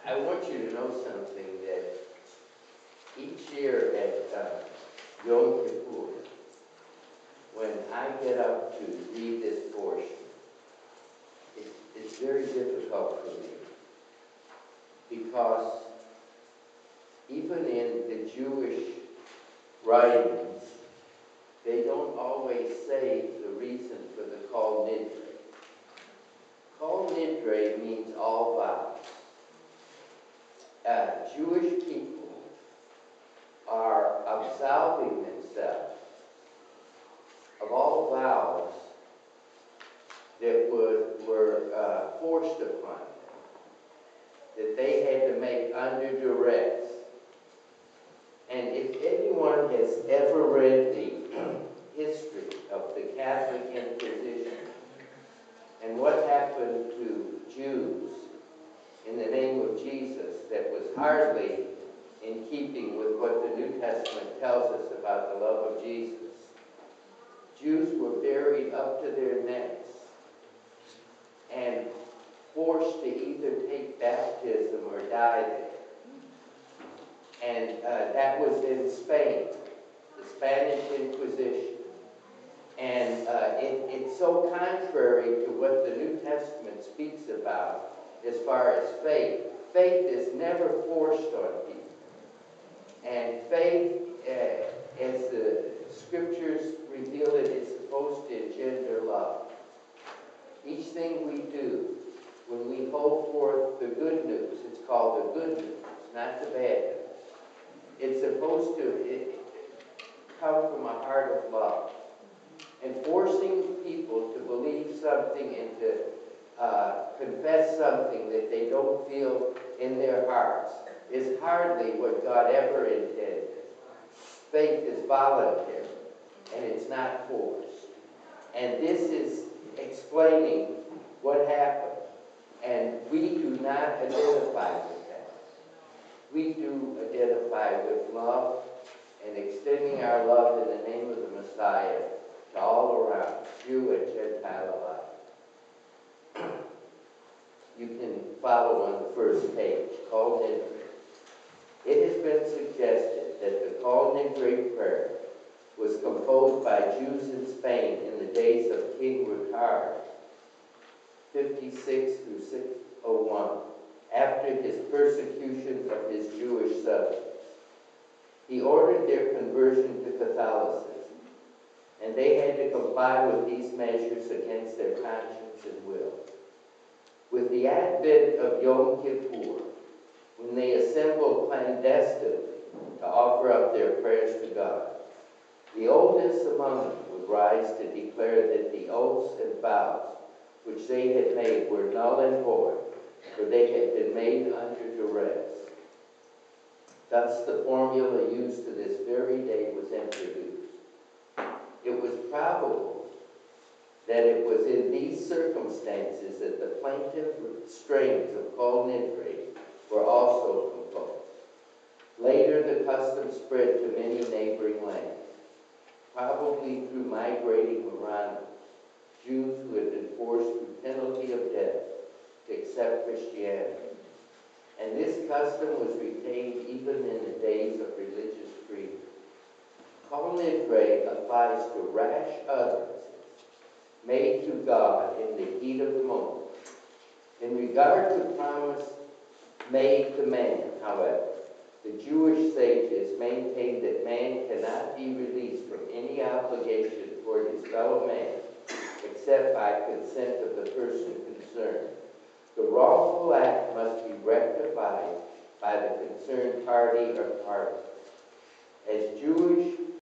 I want you to know something, that each year at Yom Kippur, when I get up to read this portion, it's very difficult for me, because even in the Jewish writings, they don't always say the reason for the Kol Nidre. Kol Nidre means all vows. Jewish people are absolving themselves of all vows that were forced upon them, that they had to make under duress. And if anyone has ever read history of the Catholic Inquisition and what happened to Jews in the name of Jesus that was hardly in keeping with what the New Testament tells us about the love of Jesus. Jews were buried up to their necks and forced to either take baptism or die there. And that was in Spain, the Spanish Inquisition. And it's so contrary to what the New Testament speaks about as far as faith. Faith is never forced on people. And faith, as the scriptures reveal it, is supposed to engender love. Each thing we do, when we hold forth the good news, it's called the good news, not the bad news. It's supposed to come from a heart of love. And forcing people to believe something and to confess something that they don't feel in their hearts is hardly what God ever intended. Faith is voluntary, and it's not forced. And this is explaining what happened. And we do not identify with that. We do identify with love and extending our love in the name of the Messiah to all around, Jew and Gentile alike. You can follow on the first page, Kol Nidre. It has been suggested that the Kol Nidre prayer was composed by Jews in Spain in the days of King Ricard, 56 through 601, after his persecution of his Jewish subjects. He ordered their conversion to Catholicism, and they had to comply with these measures against their conscience and will. With the advent of Yom Kippur, when they assembled clandestinely to offer up their prayers to God, the oldest among them would rise to declare that the oaths and vows which they had made were null and void, for they had been made under duress. Thus the formula used to this very day was introduced. It was probable that it was in these circumstances that the plaintive strains of Kol Nidre were also composed. Later the custom spread to many neighboring lands, probably through migrating Marranos, Jews who had been forced through penalty of death to accept Christianity. And this custom was retained even in the days of religious freedom. Kol Nidre applies to rash utterances made to God in the heat of the moment. In regard to promise made to man, however, the Jewish sages maintained that man cannot be released from any obligation toward his fellow man except by consent of the person concerned. The wrongful act must be rectified by the concerned party or parties. As Jewish